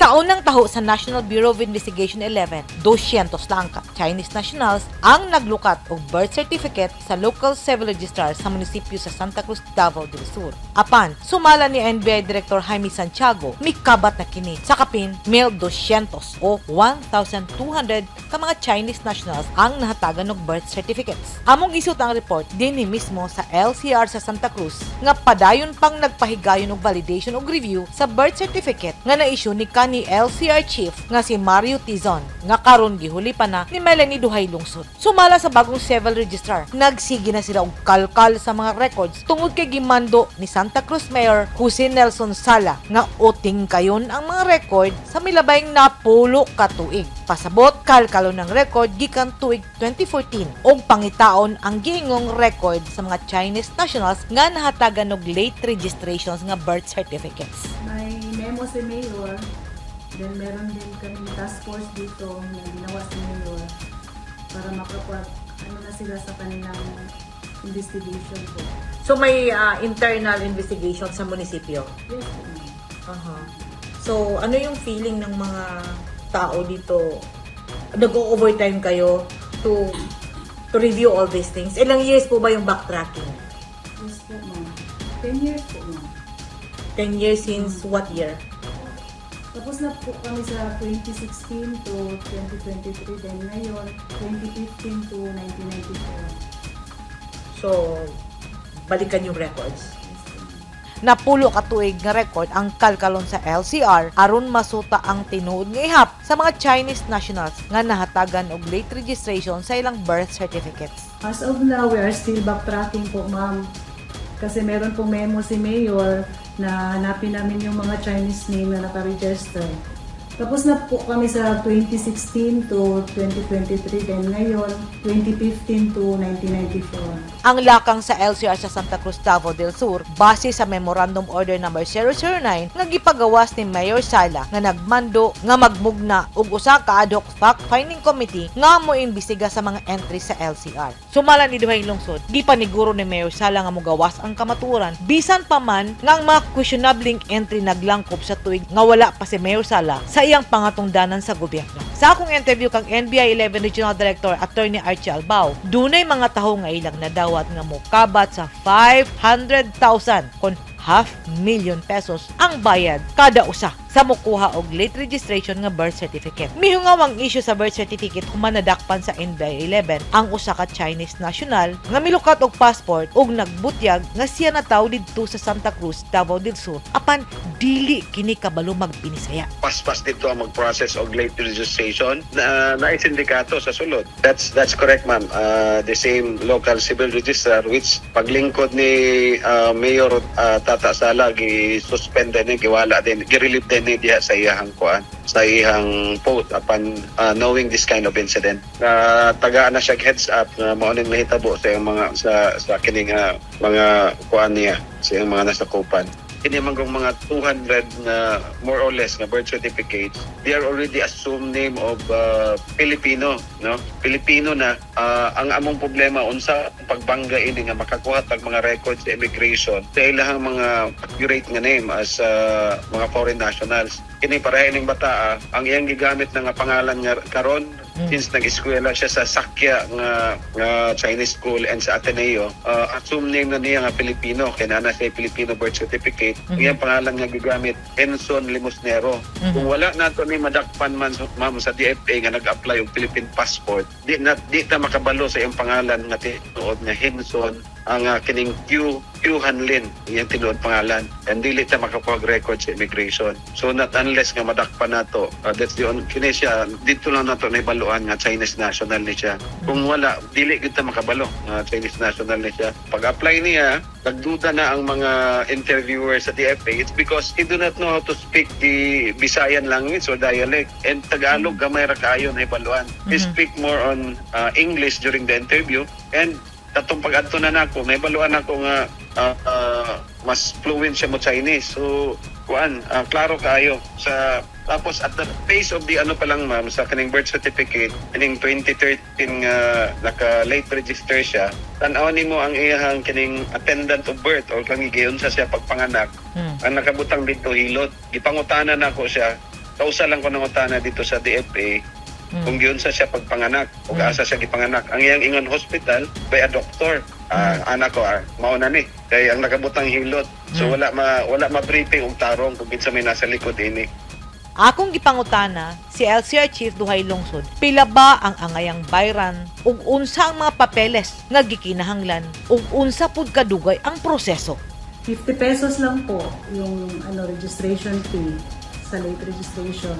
Sa unang taho sa National Bureau of Investigation 11, 200 lang ka Chinese nationals ang naglukat og birth certificate sa local civil registrar sa munisipyo sa Santa Cruz, Davao del Sur. Apan, sumala ni NBI Director Jaime Santiago, mikabat na kini sa kapin 1,200 o 1,200 ka mga Chinese nationals ang nahatagan og birth certificates. Among isut ang report dinhi mismo sa LCR sa Santa Cruz nga padayon pang nagpahigayon og validation og review sa birth certificate nga na-issue ni kanhi LCR chief nga si Mario Tizon nga karon gihuli pa na ni Melanie Duhay Lungsod. Sumala sa bagong civil registrar, nagsige na sila og kalkal sa mga records tungod kay gimando ni Santa Cruz Mayor Jose Nelson Sala nga uting kayon ang mga record sa milabayng napulo ka tuig. Pasabot kalkalo ng record gikan tuig 2014 og pangitaon ang giingong record sa mga Chinese nationals nga nahatagan og late registrations nga birth certificates. May memo si Mayor, then meron din kami task force dito na ginawa si Mayor para makapag na sila sa kanilang investigation po. So may internal investigation sa munisipyo? Yes po. So ano yung feeling ng mga tao dito? Nag-overtime kayo to review all these things? Ilang years po ba yung backtracking? Yes po, ma'am. 10 years po, ma'am. 10 years since what year? Tapos na po kami sa 2016 to 2023, then ngayon 2015 to 1994. So, balikan yung records. Yes po, ma'am. Napulo ka tuig nga record ang kalkalon sa LCR aron masuta ang tinuod nga ihap sa mga Chinese nationals nga nahatagan og late registration sa ilang birth certificates. As of now, we are still backtracking po, ma'am. Kasi meron pong memo si Mayor na hanapin namin yung mga Chinese name na nakaregister. Tapos na po kami sa 2016 to 2023, then ngayon 2015 to 1994. Ang lakang sa LCR sa Santa Cruz, Davao del Sur, base sa Memorandum Order No. 009 nga gipagawas ni Mayor Sala nga nagmando nga magmugna og usa ka ad hoc fact-finding committee nga moimbestiga sa mga entries sa LCR. Sumala ni Duhay Lungsod, gipaniguro ni Mayor Sala nga mogawas ang kamatuoran bisan pa man nga ang mga questionable entry naglangkob sa tuig nga wala pa si Mayor Sala sa iyang pangatungdanan sa gobyerno. Sa akong interview kang NBI 11 Regional Director Attorney Archie Albao, dunay mga taho nga ilang nadawat nga mokabat sa 500,000 kon ₱500,000 pesos ang bayad kada usa sa mokuha og late registration nga birth certificate. Mihungaw ang issue sa birth certificate human nadakpan sa NBI 11 ang usa ka Chinese national nga milukat og passport ug nagbutyag nga siya nataw didto sa Santa Cruz, Davao del Sur apan dili kini kabalo magpinisaya. Paspas dito ang mag-process og late registration na naisindikato sa sulod. That's correct, ma'am. The same local civil registrar which paglingkod ni Mayor Tata Sala gi-suspend din, giwala din, gi-relieve din diha sa iyang kuan, sa iyang post upon knowing this kind of incident. Tagaan na siya heads up na mao ning mahitabo sa iyang mga sa kining mga kuan niya, sa iyang mga nasakupan. Kini manggong mga 200 na more or less na birth certificates, they are already assumed name of Filipino, no? Filipino na ang among problema unsa pagbangga ini nga makakuha tag mga records sa immigration sa ilahang mga accurate nga name as mga foreign nationals. Kini pareha ning bata ang iyang gigamit na nga pangalan nga karon since nag-eskwela siya sa Sakya nga Chinese school and sa Ateneo, assume name na niya nga Filipino, kaya na siya Filipino birth certificate. Iyang pangalan nga gigamit, Enson Limosnero. Kung wala nato ni madakpan man ma'am sa DFA nga nag-apply og Philippine passport, di ta makabalo sa iyang pangalan nga tinuod nga Henson ang kining Q Hanlin, iyang tinuod pangalan, and dili ta makapag record sa immigration. So not unless nga madakpan nato, that's the only kini siya dito lang nato na ibaluan nga Chinese national ni siya. Kung wala, dili gid ta makabalo nga Chinese national ni siya. Pag-apply niya, nagduda na ang mga interviewer sa DFA. It's because he do not know how to speak the Visayan language or dialect, and Tagalog gamay ra kaayo na ibaluan. He speak more on English during the interview, and katong pag-adto na nako, may baluan ako nga mas fluent siya mo Chinese. So, klaro kayo sa tapos at the base of the ano pa lang ma'am sa kaning birth certificate kining 2013 naka late register siya, tan-aw nimo ang iyang kining attendant of birth or kang giyon sa siya pagpanganak ang nakabutang dito hilot. Gipangutanan nako siya kausa lang ko ng utana dito sa DFA kung giunsa siya pagpanganak o asa siya gipanganak. Ang iyang ingon hospital by a doctor. Anak ko mauna ni kay ang nakabutang hilot. So wala ma-briefing og tarong kung kinsa may nasa likod ini. Akong gipangutana, si LCR Chief Duhay Lungsod, pila ba ang angayang bayran ug unsa ang mga papeles nga gikinahanglan ug unsa pud kadugay ang proseso? 50 pesos lang po yung registration fee sa late registration.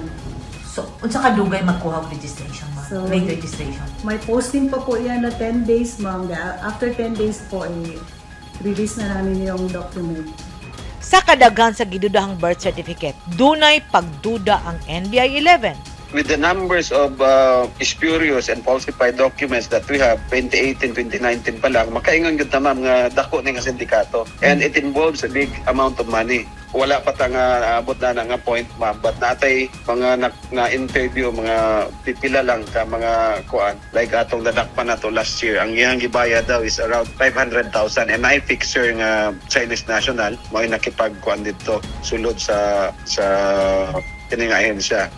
So, unsa kadugay magkuha og registration, ma'am? So, Late registration. May posting pa po yan na 10 days, ma'am. After 10 days po, release na namin yung document. Sa kadaghan sa gidudahang birth certificate, dunay pagduda ang NBI 11. With the numbers of spurious and falsified documents that we have 2018, 2019 pa lang, makaingon gyud na ma'am nga dako ni nga sindikato. And it involves a big amount of money. Wala pa ta nga abot na nga point ma'am, but natay mga na-interview, mga pipila lang ka mga kuan. Like atong dadakpan na to last year, ang iyang gibayad daw is around 500,000 and I fixer nga Chinese national mo nakipagkuan dito sulod sa kining ahensya.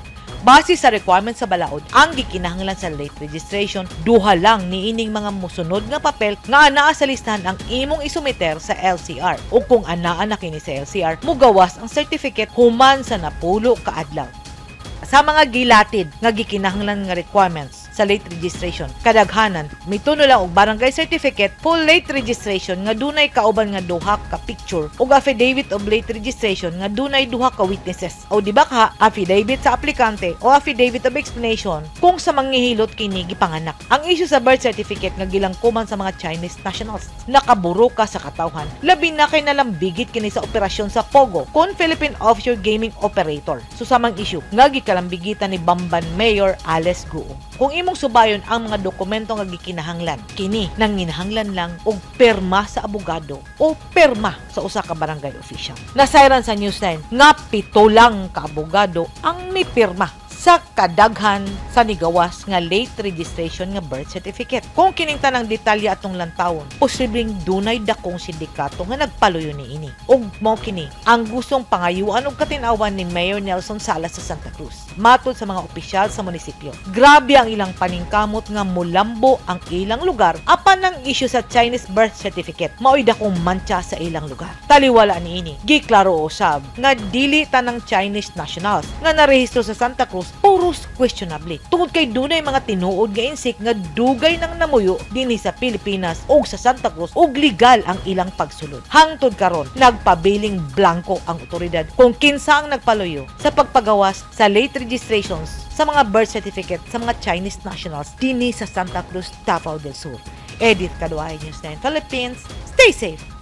Base sa requirements sa balaod, ang gikinahanglan sa late registration, duha lang niining mga musunod nga papel nga anaa sa listahan ang imong isumiter sa LCR. O kung anaa na kini sa LCR, mugawas ang certificate human sa napulo ka adlaw. Sa mga gilatid nga gikinahanglan nga requirements sa late registration, kadaghanan mituno lang og barangay certificate, full late registration nga dunay kauban nga duha ka picture ug affidavit of late registration nga dunay duha ka witnesses. O di ba ka affidavit sa aplikante o affidavit of explanation kung sa manghihilot kini gipanganak. Ang issue sa birth certificate nga gilangkuman sa mga Chinese nationals, nakaburo ka sa katawhan. Labi na kay nalambigit kini sa operasyon sa Pogo kon Philippine Offshore Gaming Operator. Susamang issue nga gikalambigitan ni Bamban Mayor Ales Guo. Kung imong subayon ang mga dokumento nga gikinahanglan, kini nang ginahanglan lang og perma sa abogado o perma sa usa ka barangay official. Nasayran sa Newsline nga 7 lang ka abogado ang mipirma sa kadaghan sa nigawas nga late registration nga birth certificate. Kung kining tanang detalye atong lantawon, posibleng dunay dakong sindikato nga nagpaluyo niini. Ug mao kini ang gustong pangayuan og katinawan ni Mayor Nelson Salas sa Santa Cruz. Matod sa mga opisyal sa munisipyo, grabe ang ilang paningkamot nga mulambo ang ilang lugar apan ang issue sa Chinese birth certificate mao'y dakong mantsa sa ilang lugar. Taliwala niini, giklaro usab nga dili tanang Chinese nationals nga narehistro sa Santa Cruz puros questionably. Tungod kay dunay mga tinuod nga insik nga dugay nang namuyo dinhi sa Pilipinas o sa Santa Cruz ug legal ang ilang pagsulod. Hangtod karon, nagpabiling blanco ang otoridad kung kinsa ang nagpaluyo sa pagpagawas sa late registrations sa mga birth certificate sa mga Chinese nationals dinhi sa Santa Cruz, Davao del Sur. Edith Caduay, News 9 Philippines. Stay safe!